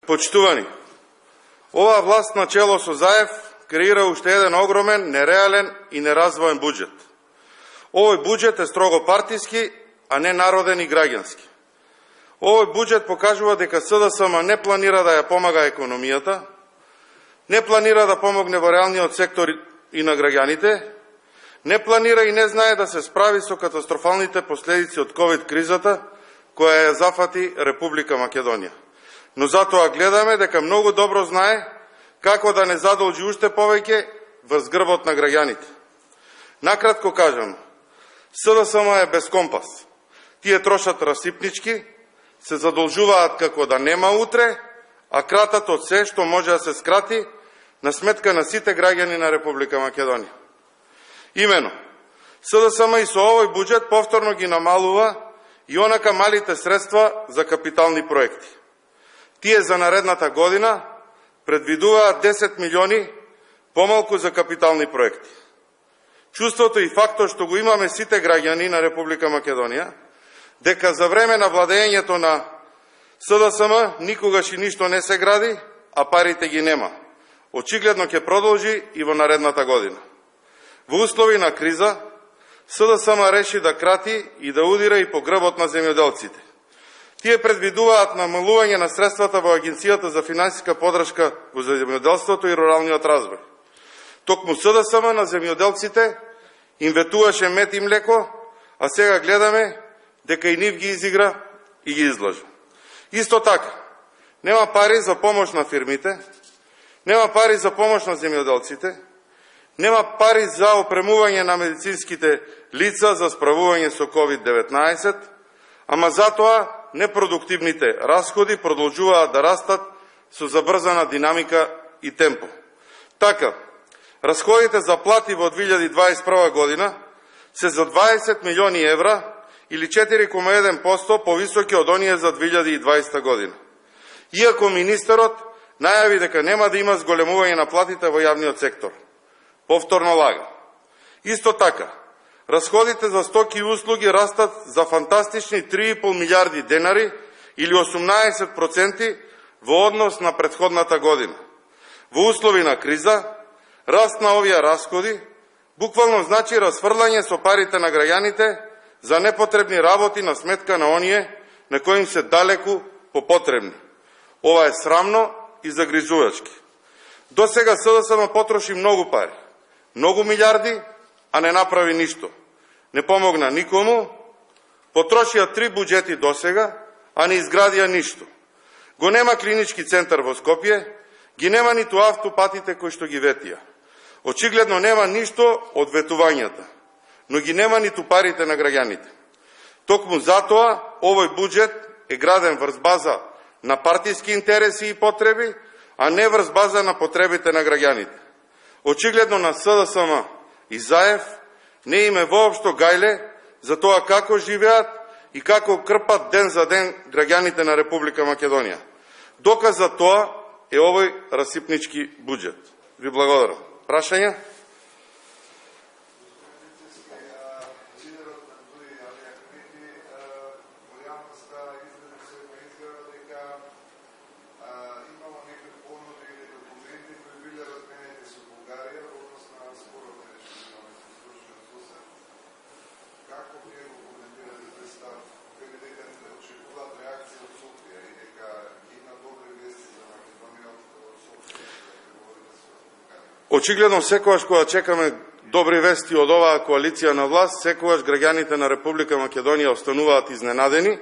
Почитувани, оваа власт на чело со Заев креира уште еден огромен, нереален и неразвоен буџет. Овој буџет е строго партиски, а не народен и граѓански. Овој буџет покажува дека СДСМ не планира да ја помага економијата, не планира да помогне во реалниот сектор и на граѓаните, не планира и не знае да се справи со катастрофалните последици од ковид кризата која ја зафати Република Македонија. Но затоа гледаме дека многу добро знае како да не задолжи уште повеќе врз грбот на граѓаните. Накратко кажам, СДСМ е без компас. Тие трошат расипнички, се задолжуваат како да нема утре, а кратат од се што може да се скрати на сметка на сите граѓани на Република Македонија. Имено, СДСМ и со овој буџет повторно ги намалува и онака малите средства за капитални проекти. Тие за наредната година предвидуваат 10 милиони помалку за капитални проекти. Чувството и фактот што го имаме сите граѓани на Република Македонија, дека за време на владењето на СДСМ никогаш и ништо не се гради, а парите ги нема. Очигледно ќе продолжи и во наредната година. Во услови на криза, СДСМ реши да крати и да удира и по грбот на земјоделците. Тие предвидуваат намалување на средствата во Агенцијата за финансиска подршка во земјоделството и руралниот развој. Токму СДСМ на земјоделците им ветуваше мед и млеко, а сега гледаме дека и нив ги изигра и ги излажа. Исто така, нема пари за помош на фирмите, нема пари за помош на земјоделците, нема пари за опремување на медицинските лица за справување со COVID-19, ама затоа непродуктивните расходи продолжуваат да растат со забрзана динамика и темпо. Така, расходите за плати во 2021 година се за 20 милиони евра или 4,1% повисоки од оние за 2020 година. Иако министерот најави дека нема да има зголемување на платите во јавниот сектор. Повторно лага. Исто така, расходите за стоки и услуги растат за фантастични 3,5 милиарди денари или 18% во однос на претходната година. Во услови на криза, раст на овие расходи буквално значи расфрлање со парите на граѓаните за непотребни работи на сметка на оние на кои им се далеку попотребни. Ова е срамно и загрижувачки. До сега СДСМ потроши многу пари, многу милиарди, а не направи ништо. Не помогна никому, потрошија 3 буџети до сега, а не изградија ништо. Го нема клинички центар во Скопје, ги нема ниту автопатите кои што ги ветија. Очигледно нема ништо од ветувањата, но ги нема ниту парите на граѓаните. Токму затоа, овој буџет е граден врз база на партиски интереси и потреби, а не врз база на потребите на граѓаните. Очигледно на СДСМ и Заев не име воопшто гајле за тоа како живеат и како крпат ден за ден граѓаните на Република Македонија. Доказ за тоа е овој расипнички буџет. Ви благодарам. Прашања? Очигледно секогаш кога чекаме добри вести од оваа коалиција на власт, секогаш граѓаните на Република Македонија остануваат изненадени,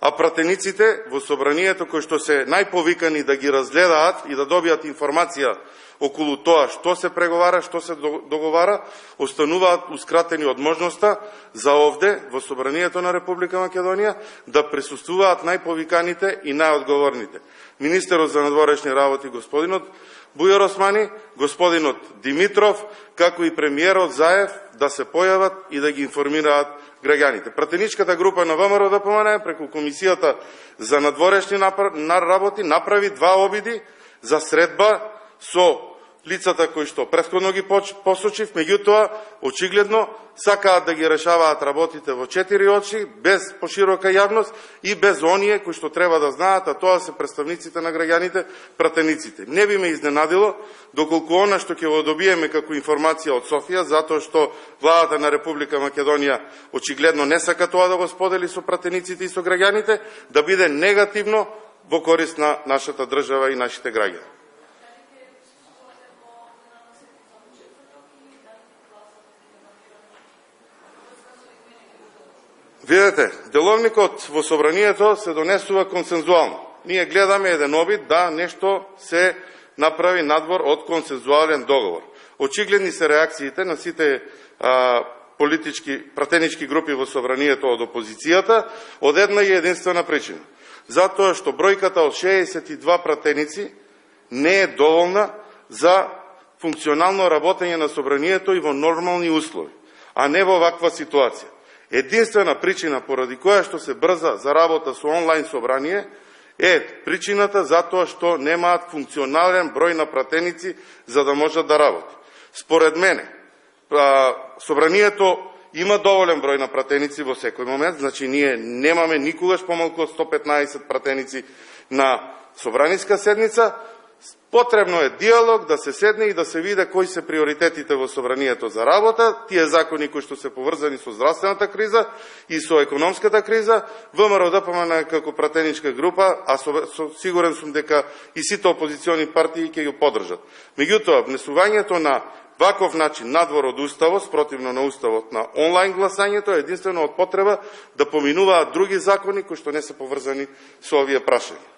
а пратениците во собранието кои што се најповикани да ги разгледаат и да добијат информација околу тоа што се преговара, што се договара, остануваат ускратени од можноста за овде, во собранието на Република Македонија, да присуствуваат најповиканите и најодговорните. Министерот за надворешни работи господинот Бујар Османи, господинот Димитров, како и премиерот Заев да се појават и да ги информираат граѓаните. Пратеничката група на ВМРО ДПМН преку Комисијата за надворешни работи направи 2 обиди за средба со лицата кои што претходно ги посочив, меѓутоа, очигледно, сакаат да ги решаваат работите во 4 очи, без поширока јавност и без оние кои што треба да знаат, а тоа се представниците на граѓаните, пратениците. Не би ме изненадило, доколку она што ќе го добиеме како информација од Софија, затоа што владата на Република Македонија очигледно не сака тоа да го сподели со пратениците и со граѓаните, да биде негативно во корист на нашата држава и нашите граѓани. Видете, деловникот во собранието се донесува консензуално. Ние гледаме еден обид да нешто се направи надвор од консензуален договор. Очигледни се реакциите на сите пратенички групи во собранието од опозицијата од една и единствена причина. Затоа што бројката од 62 пратеници не е доволна за функционално работење на собранието и во нормални услови, а не во ваква ситуација. Единствена причина поради која што се брза за работа со онлайн собрание е причината затоа што немаат функционален број на пратеници за да можат да работи. Според мене, собранието има доволен број на пратеници во секој момент, значи ние немаме никогаш помалку од 115 пратеници на собраниска седница. Потребно е диалог, да се седне и да се види кои се приоритетите во собранието за работа, тие закони кои што се поврзани со здравствената криза и со економската криза, ВМРО-ДПМН како пратеничка група, а сигурен сум дека и сите опозициони партии ќе го поддржат. Меѓутоа, внесувањето на ваков начин надвор од уставот, спротивно на уставот на онлайн гласањето, е единствено од потреба да поминуваат други закони кои што не се поврзани со овие прашања.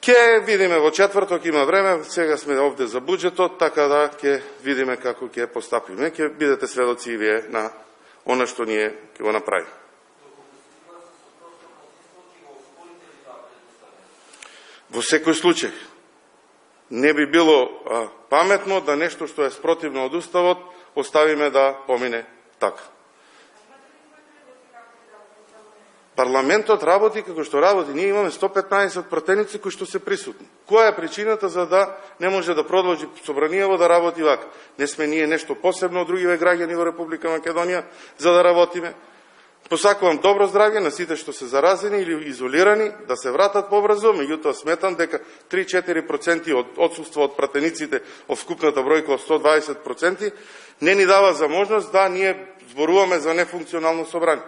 Ке видиме во четврток, има време, сега сме овде за буџетот, така да ќе видиме како ќе постапиме. Ќе бидете сведоци и вие на она што ние ќе го направиме. Во секој случај, не би било паметно да нешто што е спротивно од уставот оставиме да помине така. Парламентот работи како што работи. Ние имаме 115 пратеници кои што се присутни. Која е причината за да не може да продолжи собраниево да работи вака? Не сме ние нешто посебно од другиве граѓани во Република Македонија за да работиме. Посакувам добро здравје на сите што се заразени или изолирани, да се вратат побрзо, меѓутоа сметам дека 3-4% од отсуство од пратениците од вкупната бројка од 120% не ни дава за можност да ние зборуваме за нефункционално собрание.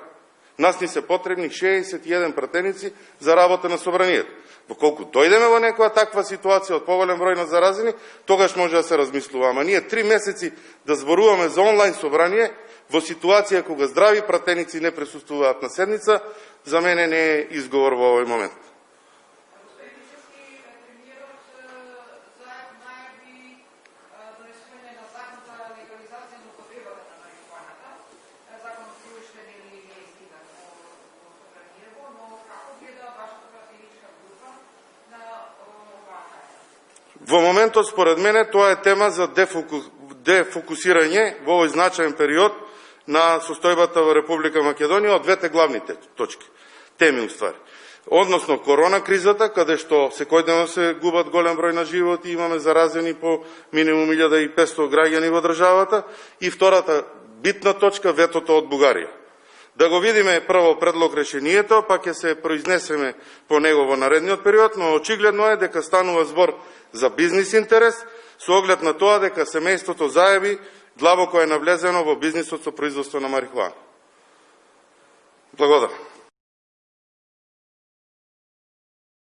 Нас ни се потребни 61 пратеници за работа на собранието. Доколку дојдеме во некоја таква ситуација од поволен број на заразени, тогаш може да се размислува. Ама ние 3 месеци да зборуваме за онлайн собрание во ситуација кога здрави пратеници не присуствуваат на седница, за мене не е изговор во овој момент. Во моментот, според мене, тоа е тема за дефокусирање во овој значаен период на состојбата во Република Македонија од двете главни точки. Теми, уствари. Односно, корона кризата, каде што секојдневно се губат голем број на животи, имаме заразени по минимум 1500 граѓани во државата, и втората битна точка, ветото од Бугарија. Да го видиме прво предлог решението, па ќе се произнесеме по него во наредниот период, но очигледно е дека станува збор за бизнис интерес, со оглед на тоа дека семејството Заеви длабоко е навлезено во бизнисот со производство на марихуана. Благодарам.